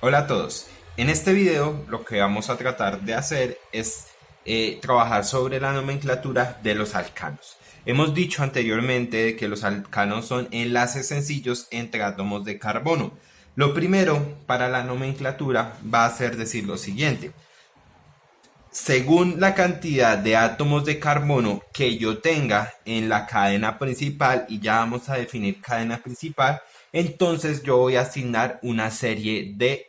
Hola a todos. En este video lo que vamos a tratar de hacer es trabajar sobre la nomenclatura de los alcanos. Hemos dicho anteriormente que los alcanos son enlaces sencillos entre átomos de carbono. Lo primero para la nomenclatura va a ser decir lo siguiente. Según la cantidad de átomos de carbono que yo tenga en la cadena principal, y ya vamos a definir cadena principal, entonces yo voy a asignar una serie de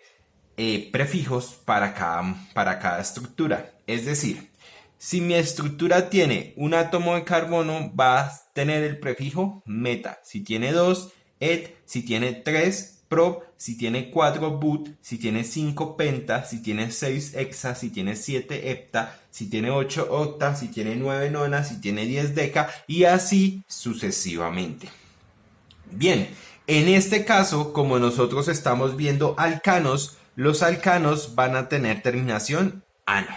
prefijos para cada estructura. Es decir, si mi estructura tiene un átomo de carbono, va a tener el prefijo meta. Si tiene 2, et. Si tiene 3, prop. Si tiene 4, but. Si tiene 5, penta. Si tiene 6, hexa. Si tiene 7, hepta. Si tiene 8, octa. Si tiene 9, nona. Si tiene 10, deca. Y así sucesivamente. Bien, en este caso, como nosotros estamos viendo alcanos, los alcanos van a tener terminación ano.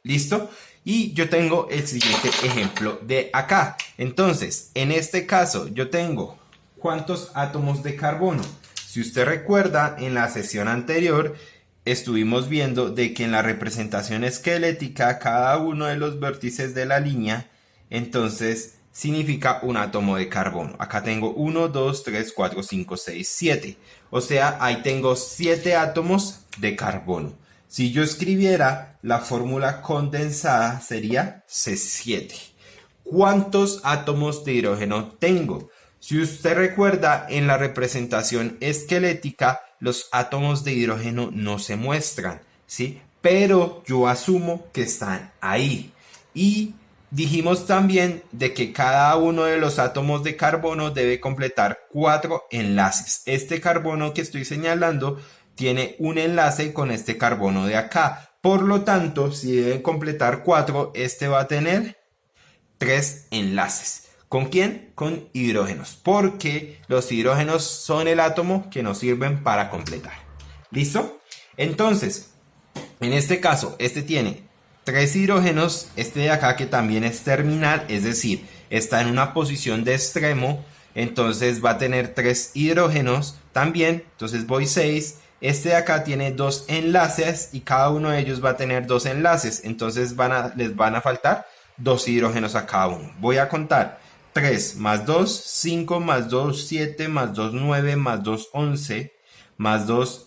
¿Listo? Y yo tengo el siguiente ejemplo de acá. Entonces, en este caso, yo tengo ¿cuántos átomos de carbono? Si usted recuerda, en la sesión anterior estuvimos viendo de que en la representación esquelética, cada uno de los vértices de la línea, entonces significa un átomo de carbono. Acá tengo 1, 2, 3, 4, 5, 6, 7. O sea, ahí tengo 7 átomos de carbono. Si yo escribiera la fórmula condensada sería C7. ¿Cuántos átomos de hidrógeno tengo? Si usted recuerda, en la representación esquelética, los átomos de hidrógeno no se muestran, ¿sí? Pero yo asumo que están ahí. Y dijimos también de que cada uno de los átomos de carbono debe completar 4 enlaces. Este carbono que estoy señalando tiene un enlace con este carbono de acá. Por lo tanto, si deben completar 4, este va a tener 3 enlaces. ¿Con quién? Con hidrógenos, porque los hidrógenos son el átomo que nos sirven para completar. ¿Listo? Entonces, en este caso, este tiene 3 hidrógenos, este de acá que también es terminal, es decir, está en una posición de extremo, entonces va a tener 3 hidrógenos también, entonces voy 6. Este de acá tiene 2 enlaces y cada uno de ellos va a tener 2 enlaces, entonces les van a faltar 2 hidrógenos a cada uno. Voy a contar 3 más 2, 5 más 2, 7 más 2, 9 más 2, 11 más 2,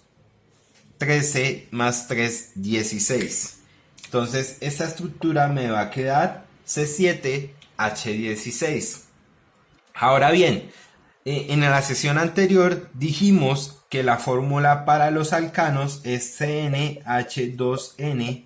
13 más 3, 16. Entonces esta estructura me va a quedar C7H16. Ahora bien, en la sesión anterior dijimos que la fórmula para los alcanos es CnH2n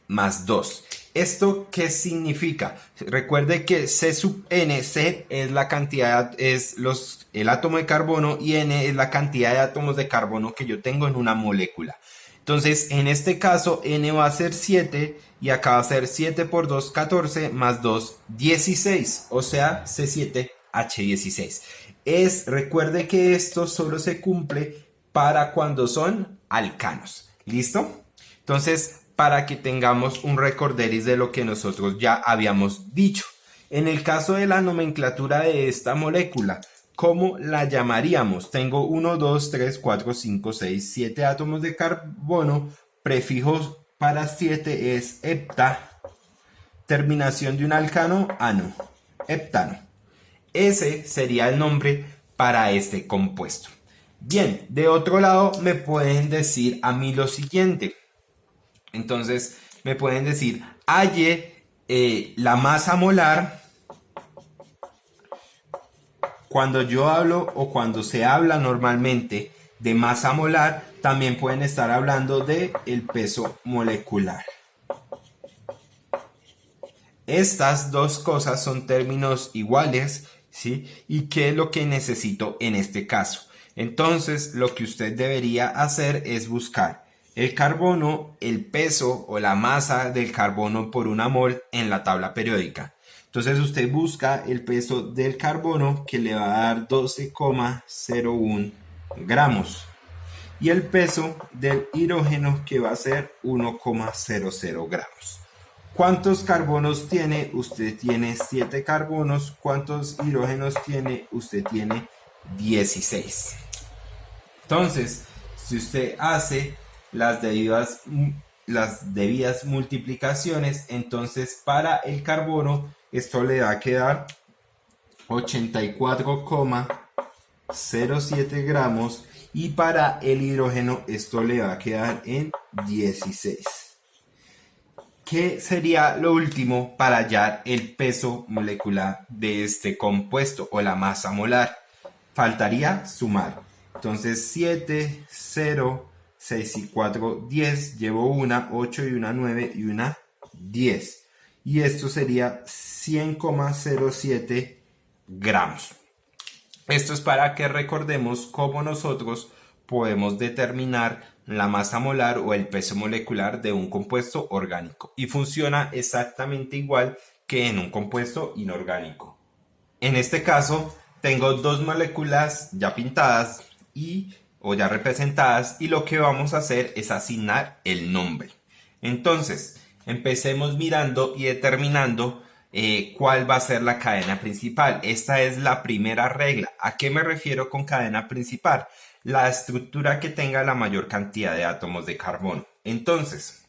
más 2. ¿Esto qué significa? Recuerde que C sub n, C es la cantidad, el átomo de carbono, y N es la cantidad de átomos de carbono que yo tengo en una molécula. Entonces, en este caso, N va a ser 7 y acá va a ser 7 por 2, 14, más 2, 16, o sea, C7H16. Recuerde que esto solo se cumple para cuando son alcanos. ¿Listo? Entonces, para que tengamos un recorderis de lo que nosotros ya habíamos dicho. En el caso de la nomenclatura de esta molécula, ¿cómo la llamaríamos? Tengo 1, 2, 3, 4, 5, 6, 7 átomos de carbono. Prefijos para 7 es hepta. Terminación de un alcano, ano. Heptano. Ese sería el nombre para este compuesto. Bien, de otro lado me pueden decir a mí lo siguiente. Entonces me pueden decir, halle la masa molar. Cuando yo hablo o cuando se habla normalmente de masa molar, también pueden estar hablando de el peso molecular. Estas dos cosas son términos iguales, ¿sí? ¿Y qué es lo que necesito en este caso? Entonces, lo que usted debería hacer es buscar el carbono, el peso o la masa del carbono por una mol en la tabla periódica. Entonces usted busca el peso del carbono, que le va a dar 12,01 gramos. Y el peso del hidrógeno, que va a ser 1,00 gramos. ¿Cuántos carbonos tiene? Usted tiene 7 carbonos. ¿Cuántos hidrógenos tiene? Usted tiene 16. Entonces, si usted hace las debidas multiplicaciones. Entonces para el carbono esto le va a quedar 84,07 gramos y para el hidrógeno esto le va a quedar en 16. ¿Qué sería lo último para hallar el peso molecular de este compuesto o la masa molar? Faltaría sumar. Entonces 7, 0, 6 y 4, 10. Llevo una 8 y una 9 y una 10. Y esto sería 100,07 gramos. Esto es para que recordemos cómo nosotros podemos determinar la masa molar o el peso molecular de un compuesto orgánico. Y funciona exactamente igual que en un compuesto inorgánico. En este caso, tengo dos moléculas ya pintadas o ya representadas y lo que vamos a hacer es asignar el nombre. Entonces, empecemos mirando y determinando cuál va a ser la cadena principal. Esta es la primera regla. ¿A qué me refiero con cadena principal? La estructura que tenga la mayor cantidad de átomos de carbono. Entonces,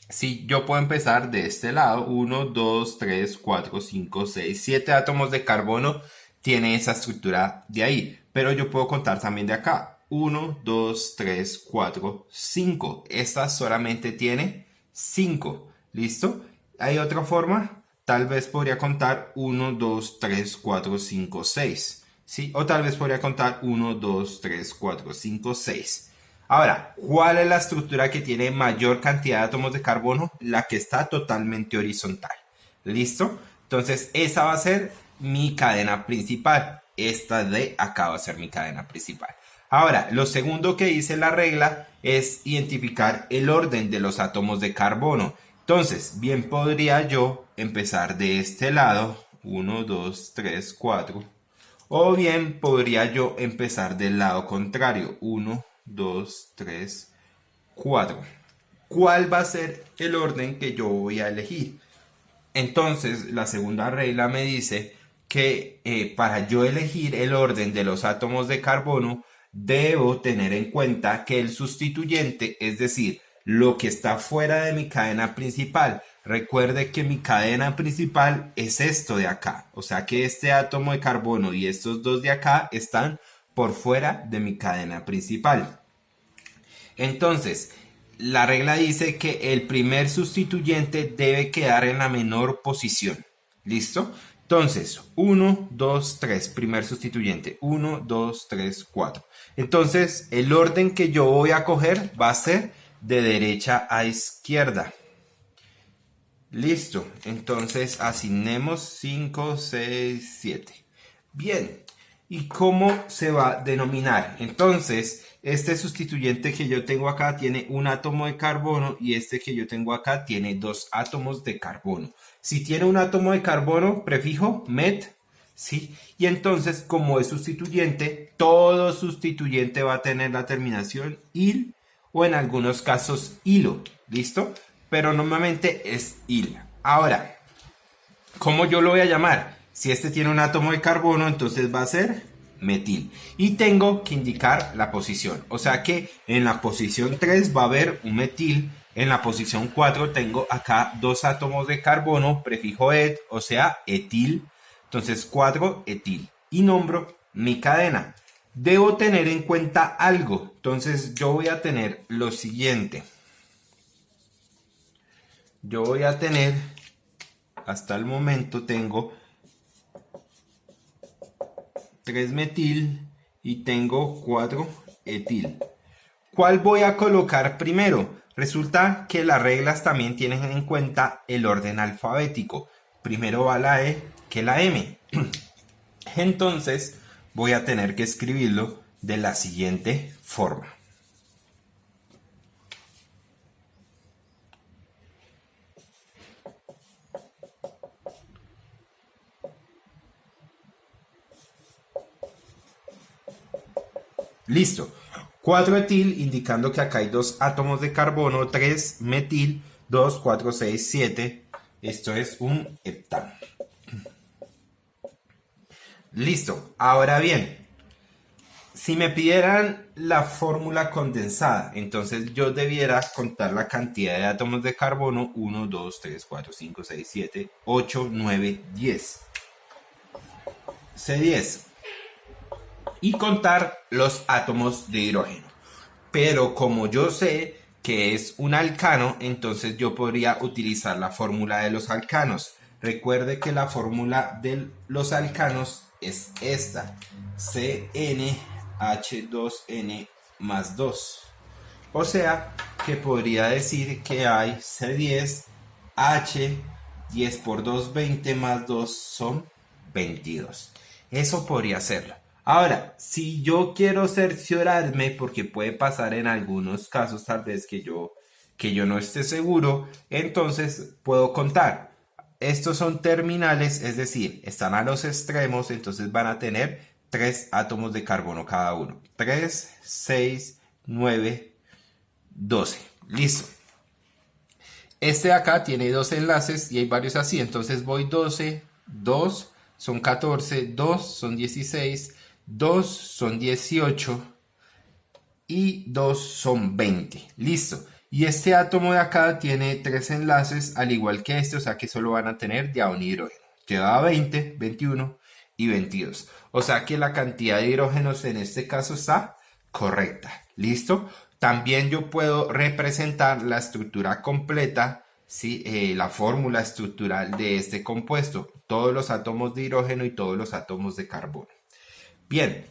si yo puedo empezar de este lado, 1, 2, 3, 4, 5, 6, 7 átomos de carbono tiene esa estructura de ahí, pero yo puedo contar también de acá, 1, 2, 3, 4, 5, esta solamente tiene 5, ¿listo? ¿Hay otra forma? Tal vez podría contar 1, 2, 3, 4, 5, 6, ¿sí? O tal vez podría contar 1, 2, 3, 4, 5, 6. Ahora, ¿cuál es la estructura que tiene mayor cantidad de átomos de carbono? La que está totalmente horizontal. ¿Listo? Entonces, esa va a ser mi cadena principal. Esta de acá va a ser mi cadena principal. Ahora, lo segundo que dice la regla es identificar el orden de los átomos de carbono. Entonces, bien podría yo empezar de este lado, 1, 2, 3, 4. O bien podría yo empezar del lado contrario, 1, 2, 3, 4. ¿Cuál va a ser el orden que yo voy a elegir? Entonces, la segunda regla me dice que para yo elegir el orden de los átomos de carbono, debo tener en cuenta que el sustituyente, es decir, lo que está fuera de mi cadena principal, recuerde que mi cadena principal es esto de acá. O sea que este átomo de carbono y estos dos de acá están por fuera de mi cadena principal. Entonces, la regla dice que el primer sustituyente debe quedar en la menor posición. ¿Listo? Entonces, 1, 2, 3, primer sustituyente. 1, 2, 3, 4. Entonces, el orden que yo voy a coger va a ser de derecha a izquierda. Listo. Entonces, asignemos 5, 6, 7. Bien. ¿Y cómo se va a denominar? Entonces, este sustituyente que yo tengo acá tiene un átomo de carbono y este que yo tengo acá tiene dos átomos de carbono. Si tiene un átomo de carbono, prefijo met, ¿sí? Y entonces, como es sustituyente, todo sustituyente va a tener la terminación il o en algunos casos hilo, ¿listo? Pero normalmente es il. Ahora, ¿cómo yo lo voy a llamar? Si este tiene un átomo de carbono, entonces va a ser metil. Y tengo que indicar la posición. O sea que en la posición 3 va a haber un metil. En la posición 4 tengo acá dos átomos de carbono, prefijo et, o sea, etil. Entonces 4 etil. Y nombro mi cadena. Debo tener en cuenta algo. Entonces yo voy a tener lo siguiente. Yo voy a tener, hasta el momento tengo 3 metil y tengo 4 etil. ¿Cuál voy a colocar primero? Resulta que las reglas también tienen en cuenta el orden alfabético. Primero va la E que la M. Entonces voy a tener que escribirlo de la siguiente forma. Listo. 4 etil indicando que acá hay dos átomos de carbono, 3 metil, 2, 4, 6, 7. Esto es un heptano. Listo. Ahora bien, Si me pidieran la fórmula condensada, entonces yo debiera contar la cantidad de átomos de carbono: 1, 2, 3, 4, 5, 6, 7, 8, 9, 10. C10. Y contar los átomos de hidrógeno. Pero como yo sé que es un alcano, entonces yo podría utilizar la fórmula de los alcanos. Recuerde que la fórmula de los alcanos es esta: CnH2n más 2. O sea que podría decir que hay C10H, 10 por 2, 20 más 2 son 22. Eso podría hacerlo. Ahora, si yo quiero cerciorarme, porque puede pasar en algunos casos tal vez que yo no esté seguro, entonces puedo contar. Estos son terminales, es decir, están a los extremos, entonces van a tener 3 átomos de carbono cada uno. 3, 6, 9, 12. Listo. Este de acá tiene dos enlaces y hay varios así, entonces voy 12, 2 son 14, 2 son 16, 2 son 18 y 2 son 20. Listo. Y este átomo de acá tiene 3 enlaces al igual que este, o sea que solo van a tener ya un hidrógeno. Lleva 20, 21 y 22. O sea que la cantidad de hidrógenos en este caso está correcta. ¿Listo? También yo puedo representar la estructura completa, ¿sí? La fórmula estructural de este compuesto. Todos los átomos de hidrógeno y todos los átomos de carbono. Bien,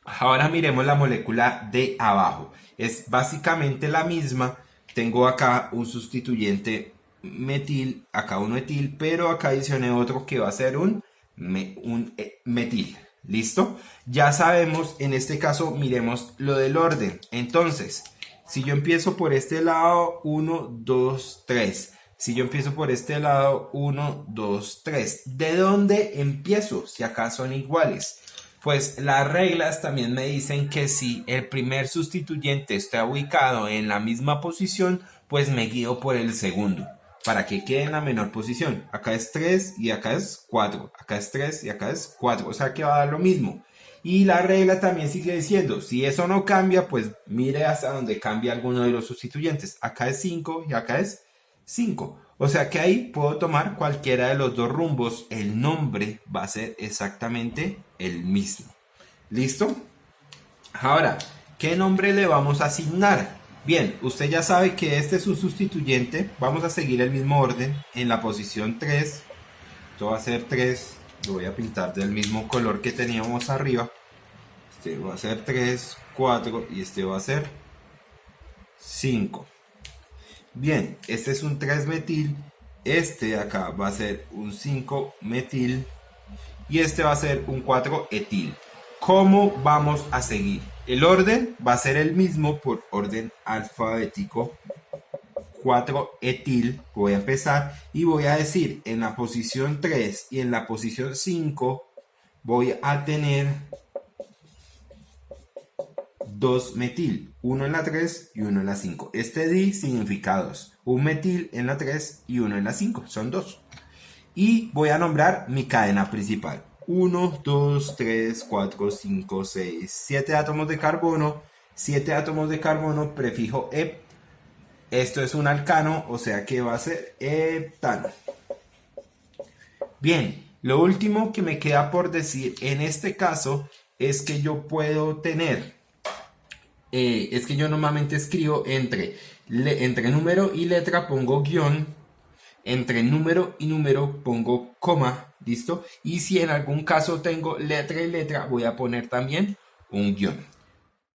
ahora miremos la molécula de abajo. Es básicamente la misma. Tengo acá un sustituyente metil, acá un etil, pero acá adicioné otro que va a ser un metil. ¿Listo? Ya sabemos, en este caso, miremos lo del orden. Entonces, si yo empiezo por este lado, 1, 2, 3. Si yo empiezo por este lado, 1, 2, 3. ¿De dónde empiezo? Si acá son iguales. Pues las reglas también me dicen que si el primer sustituyente está ubicado en la misma posición, pues me guío por el segundo, para que quede en la menor posición. Acá es 3 y acá es 4. Acá es 3 y acá es 4. O sea que va a dar lo mismo. Y la regla también sigue diciendo, si eso no cambia, pues mire hasta donde cambia alguno de los sustituyentes. Acá es 5 y acá es 5. O sea que ahí puedo tomar cualquiera de los dos rumbos. El nombre va a ser exactamente el mismo. ¿Listo? Ahora, ¿qué nombre le vamos a asignar? Bien, usted ya sabe que este es un sustituyente. Vamos a seguir el mismo orden. En la posición 3, esto va a ser 3. Lo voy a pintar del mismo color que teníamos arriba. Este va a ser 3, 4 y este va a ser 5. Bien, este es un 3-metil. Este de acá va a ser un 5-metil. Y este va a ser un 4-etil. ¿Cómo vamos a seguir? El orden va a ser el mismo por orden alfabético. 4-etil. Voy a empezar y voy a decir en la posición 3 y en la posición 5 voy a tener 2-metil, uno en la 3 y uno en la 5. Este di significa 2. Un metil en la 3 y uno en la 5, son 2. Y voy a nombrar mi cadena principal. 1, 2, 3, 4, 5, 6, 7 átomos de carbono. 7 átomos de carbono, prefijo ep. Esto es un alcano, o sea que va a ser heptano. Bien, lo último que me queda por decir en este caso es que yo puedo tener, es que yo normalmente escribo entre número y letra pongo guión, entre número y número pongo coma, ¿listo? Y si en algún caso tengo letra y letra, voy a poner también un guión.